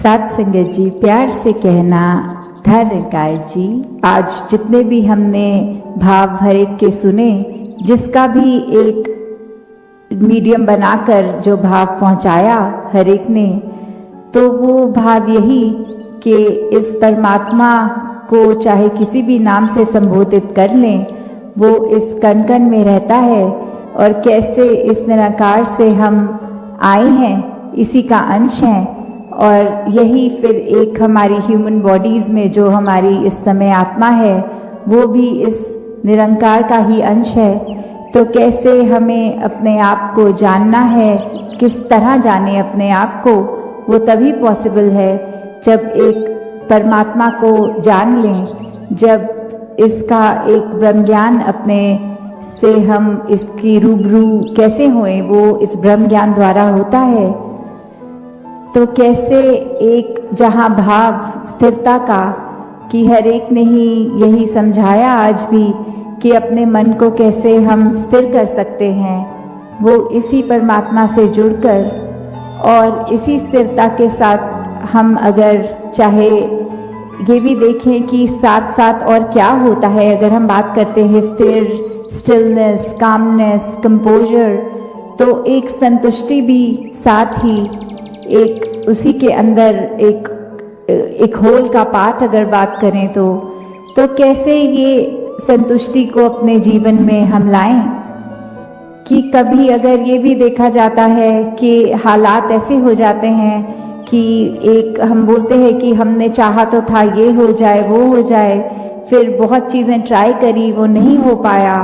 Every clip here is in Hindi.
साथ संगत जी, प्यार से कहना धर्मकाय जी। आज जितने भी हमने भाव हर एक के सुने, जिसका भी एक मीडियम बनाकर जो भाव पहुंचाया हर एक ने, तो वो भाव यही कि इस परमात्मा को चाहे किसी भी नाम से संबोधित कर लें, वो इस कण कण में रहता है और कैसे इस निराकार से हम आए हैं, इसी का अंश हैं। और यही फिर एक हमारी ह्यूमन बॉडीज में जो हमारी इस समय आत्मा है, वो भी इस निरंकार का ही अंश है। तो कैसे हमें अपने आप को जानना है, किस तरह जाने अपने आप को, वो तभी पॉसिबल है जब एक परमात्मा को जान लें, जब इसका एक ब्रह्म ज्ञान अपने से हम इसकी रूबरू कैसे हुए, वो इस ब्रह्म ज्ञान द्वारा होता है। तो कैसे एक जहाँ भाव स्थिरता का, कि हर एक ने ही यही समझाया आज भी कि अपने मन को कैसे हम स्थिर कर सकते हैं, वो इसी परमात्मा से जुड़कर, और इसी स्थिरता के साथ हम अगर चाहे ये भी देखें कि साथ साथ और क्या होता है। अगर हम बात करते हैं स्थिर, स्टिलनेस, कामनेस, कंपोजर, तो एक संतुष्टि भी साथ ही एक उसी के अंदर एक होल का पार्ट अगर बात करें तो कैसे ये संतुष्टि को अपने जीवन में हम लाएं। कि कभी अगर ये भी देखा जाता है कि हालात ऐसे हो जाते हैं कि एक हम बोलते हैं कि हमने चाहा तो था ये हो जाए वो हो जाए, फिर बहुत चीज़ें ट्राई करी, वो नहीं हो पाया,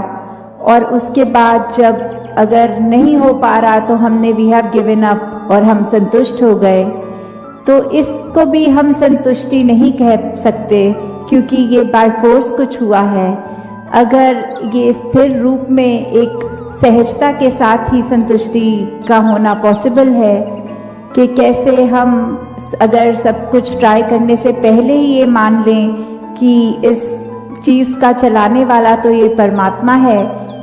और उसके बाद जब अगर नहीं हो पा रहा तो हमने वी हैव गिवन अप और हम संतुष्ट हो गए। तो इसको भी हम संतुष्टि नहीं कह सकते, क्योंकि ये बाय फोर्स कुछ हुआ है। अगर ये स्थिर रूप में एक सहजता के साथ ही संतुष्टि का होना पॉसिबल है, कि कैसे हम अगर सब कुछ ट्राई करने से पहले ही ये मान लें कि इस चीज़ का चलाने वाला तो ये परमात्मा है,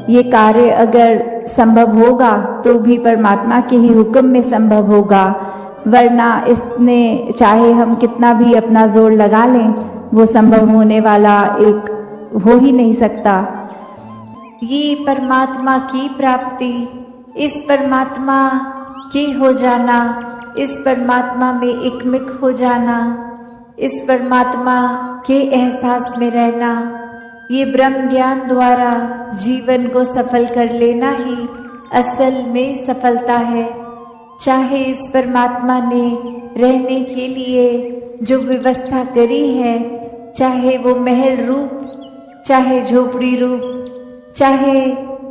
ये कार्य अगर संभव होगा तो भी परमात्मा के ही हुक्म में संभव होगा, वरना इसने चाहे हम कितना भी अपना जोर लगा लें, वो संभव होने वाला एक हो ही नहीं सकता। ये परमात्मा की प्राप्ति, इस परमात्मा के हो जाना, इस परमात्मा में एकमिक हो जाना, इस परमात्मा के एहसास में रहना, ये ब्रह्म ज्ञान द्वारा जीवन को सफल कर लेना ही असल में सफलता है। चाहे इस परमात्मा ने रहने के लिए जो व्यवस्था करी है, चाहे वो महल रूप, चाहे झोपड़ी रूप, चाहे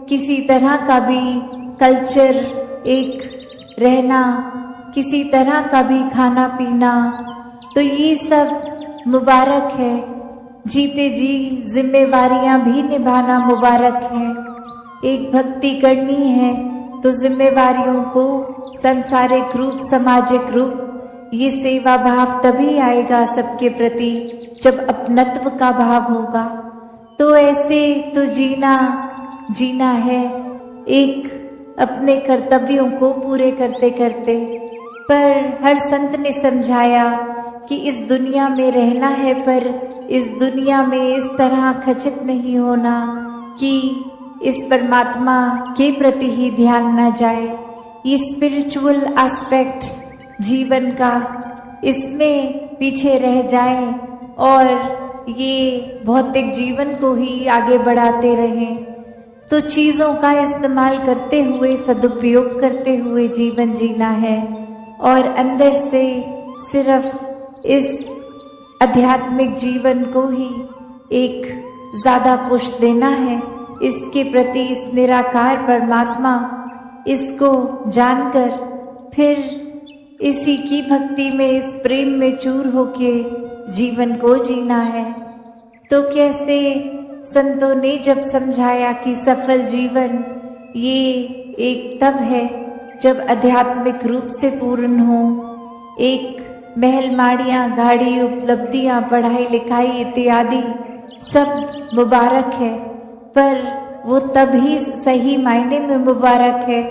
किसी तरह का भी कल्चर एक रहना, किसी तरह का भी खाना पीना, तो ये सब मुबारक है। जीते जी जिम्मेवारियां भी निभाना मुबारक है। एक भक्ति करनी है तो जिम्मेवारियों को सांसारिक रूप, सामाजिक रूप, ये सेवा भाव तभी आएगा सबके प्रति जब अपनत्व का भाव होगा। तो ऐसे तो जीना है एक अपने कर्तव्यों को पूरे करते करते। पर हर संत ने समझाया कि इस दुनिया में रहना है, पर इस दुनिया में इस तरह खचित नहीं होना कि इस परमात्मा के प्रति ही ध्यान न जाए। ये स्पिरिचुअल एस्पेक्ट जीवन का, इसमें पीछे रह जाए और ये भौतिक जीवन को ही आगे बढ़ाते रहें। तो चीज़ों का इस्तेमाल करते हुए, सदुपयोग करते हुए जीवन जीना है, और अंदर से सिर्फ इस आध्यात्मिक जीवन को ही एक ज़्यादा पुश देना है, इसके प्रति, इस निराकार परमात्मा, इसको जानकर फिर इसी की भक्ति में, इस प्रेम में चूर होके जीवन को जीना है। तो कैसे संतों ने जब समझाया कि सफल जीवन ये एक तब है जब आध्यात्मिक रूप से पूर्ण हो, एक महल माड़ियाँ, गाड़ी, उपलब्धियाँ, पढ़ाई लिखाई इत्यादि सब मुबारक है, पर वो तभी सही मायने में मुबारक है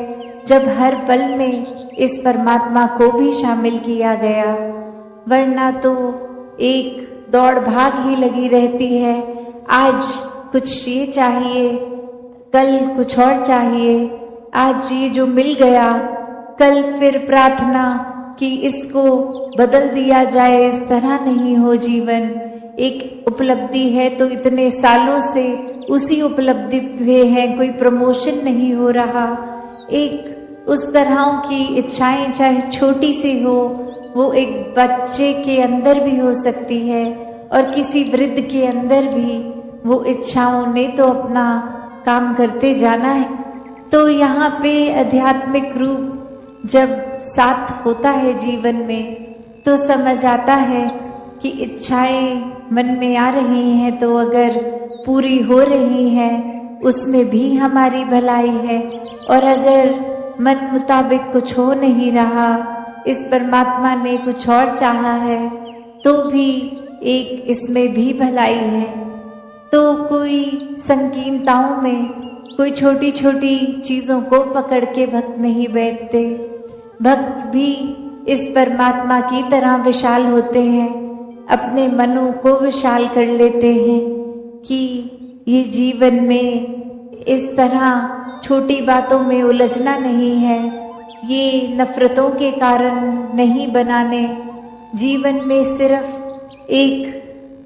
जब हर पल में इस परमात्मा को भी शामिल किया गया। वरना तो एक दौड़ भाग ही लगी रहती है। आज कुछ ये चाहिए, कल कुछ और चाहिए। आज ये जो मिल गया, कल फिर प्रार्थना कि इसको बदल दिया जाए। इस तरह नहीं हो जीवन। एक उपलब्धि है तो इतने सालों से उसी उपलब्धि पे है, कोई प्रमोशन नहीं हो रहा। एक उस तरह की इच्छाएं चाहे छोटी सी हो, वो एक बच्चे के अंदर भी हो सकती है और किसी वृद्ध के अंदर भी। वो इच्छाओं ने तो अपना काम करते जाना है। तो यहाँ पे आध्यात्मिक रूप जब साथ होता है जीवन में तो समझ आता है कि इच्छाएं मन में आ रही हैं तो अगर पूरी हो रही हैं उसमें भी हमारी भलाई है, और अगर मन मुताबिक कुछ हो नहीं रहा, इस परमात्मा ने कुछ और चाहा है तो भी एक इसमें भी भलाई है। तो कोई संकीर्णताओं में, कोई छोटी छोटी चीजों को पकड़ के भक्त नहीं बैठते। भक्त भी इस परमात्मा की तरह विशाल होते हैं, अपने मनों को विशाल कर लेते हैं कि ये जीवन में इस तरह छोटी बातों में उलझना नहीं है, ये नफरतों के कारण नहीं बनाने। जीवन में सिर्फ एक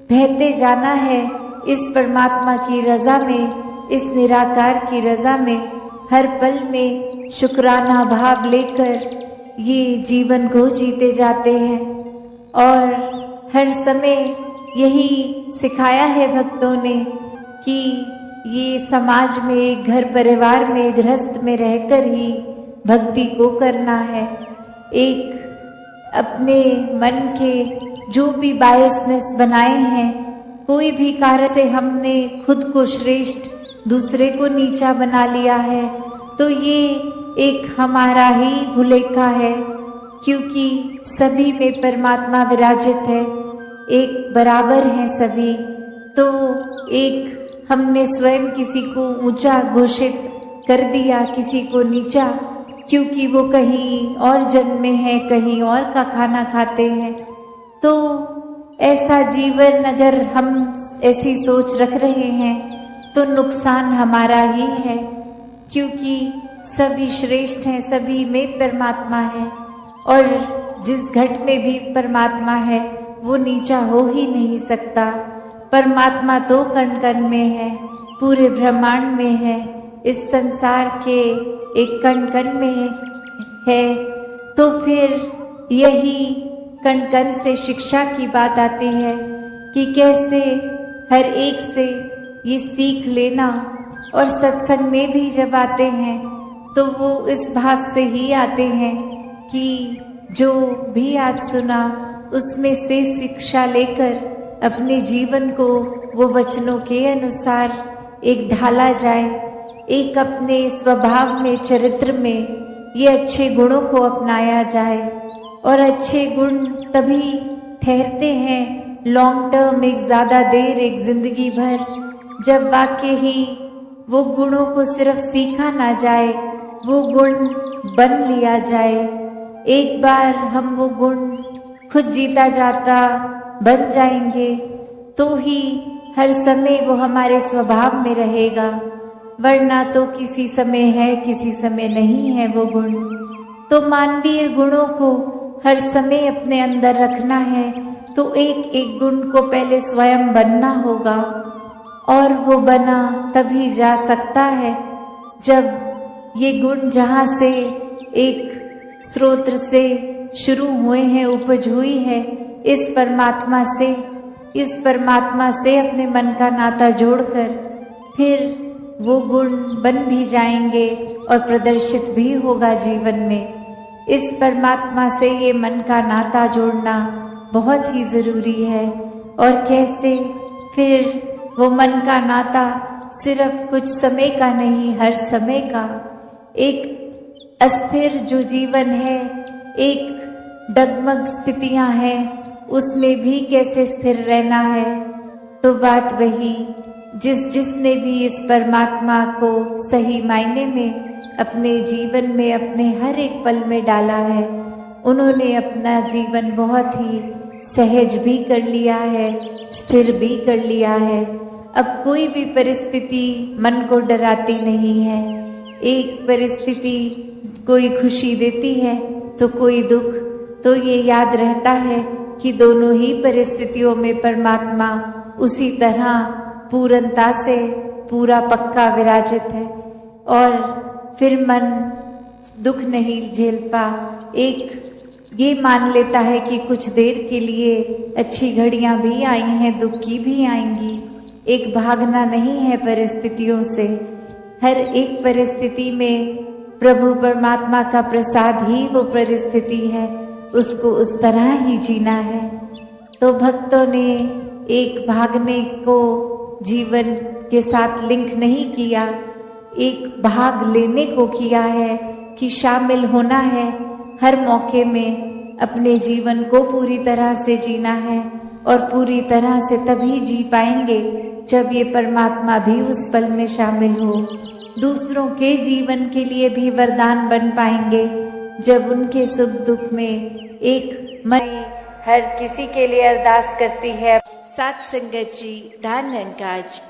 बहते जाना है इस परमात्मा की रजा में, इस निराकार की रजा में। हर पल में शुक्राना भाव लेकर ये जीवन को जीते जाते हैं। और हर समय यही सिखाया है भक्तों ने कि ये समाज में, घर परिवार में, गृहस्थ में रहकर ही भक्ति को करना है। एक अपने मन के जो भी बायसनेस बनाए हैं, कोई भी कार्य से हमने खुद को श्रेष्ठ, दूसरे को नीचा बना लिया है, तो ये एक हमारा ही भुलेखा है, क्योंकि सभी में परमात्मा विराजित है, एक बराबर हैं सभी। तो एक हमने स्वयं किसी को ऊंचा घोषित कर दिया, किसी को नीचा, क्योंकि वो कहीं और जन्मे हैं, कहीं और का खाना खाते हैं। तो ऐसा जीवन अगर हम ऐसी सोच रख रहे हैं तो नुकसान हमारा ही है, क्योंकि सभी श्रेष्ठ हैं, सभी में परमात्मा है, और जिस घट में भी परमात्मा है वो नीचा हो ही नहीं सकता। परमात्मा तो कण कण में है, पूरे ब्रह्मांड में है, इस संसार के एक कण कण में है। तो फिर यही कण कण से शिक्षा की बात आती है कि कैसे हर एक से ये सीख लेना। और सत्संग में भी जब आते हैं तो वो इस भाव से ही आते हैं कि जो भी आज सुना उसमें से शिक्षा लेकर अपने जीवन को वो वचनों के अनुसार एक ढाला जाए, एक अपने स्वभाव में, चरित्र में ये अच्छे गुणों को अपनाया जाए। और अच्छे गुण तभी ठहरते हैं लॉन्ग टर्म, एक ज़्यादा देर, एक जिंदगी भर, जब वाकई ही वो गुणों को सिर्फ सीखा ना जाए, वो गुण बन लिया जाए। एक बार हम वो गुण खुद जीता जाता बन जाएंगे तो ही हर समय वो हमारे स्वभाव में रहेगा, वरना तो किसी समय है, किसी समय नहीं है वो गुण। तो मानवीय गुणों को हर समय अपने अंदर रखना है तो एक एक गुण को पहले स्वयं बनना होगा, और वो बना तभी जा सकता है जब ये गुण जहाँ से एक स्रोत से शुरू हुए हैं, उपज हुई है, इस परमात्मा से अपने मन का नाता जोड़कर फिर वो गुण बन भी जाएंगे और प्रदर्शित भी होगा जीवन में। इस परमात्मा से ये मन का नाता जोड़ना बहुत ही जरूरी है। और कैसे फिर वो मन का नाता सिर्फ कुछ समय का नहीं, हर समय का। एक अस्थिर जो जीवन है, एक डगमग स्थितियां हैं, उसमें भी कैसे स्थिर रहना है। तो बात वही, जिसने भी इस परमात्मा को सही मायने में अपने जीवन में, अपने हर एक पल में डाला है, उन्होंने अपना जीवन बहुत ही सहज भी कर लिया है, स्थिर भी कर लिया है। अब कोई भी परिस्थिति मन को डराती नहीं है। एक परिस्थिति कोई खुशी देती है तो कोई दुख, तो ये याद रहता है कि दोनों ही परिस्थितियों में परमात्मा उसी तरह पूर्णता से पूरा पक्का विराजित है। और फिर मन दुख नहीं झेलता, एक ये मान लेता है कि कुछ देर के लिए अच्छी घड़ियां भी आई हैं, दुख की भी आएंगी। एक भागना नहीं है परिस्थितियों से। हर एक परिस्थिति में प्रभु परमात्मा का प्रसाद ही वो परिस्थिति है, उसको उस तरह ही जीना है। तो भक्तों ने एक भागने को जीवन के साथ लिंक नहीं किया, एक भाग लेने को किया है कि शामिल होना है, हर मौके में अपने जीवन को पूरी तरह से जीना है। और पूरी तरह से तभी जी पाएंगे जब ये परमात्मा भी उस पल में शामिल हो। दूसरों के जीवन के लिए भी वरदान बन पाएंगे जब उनके सुख दुख में एक मन हर किसी के लिए अरदास करती है। सात संगत जी, धन धन काज।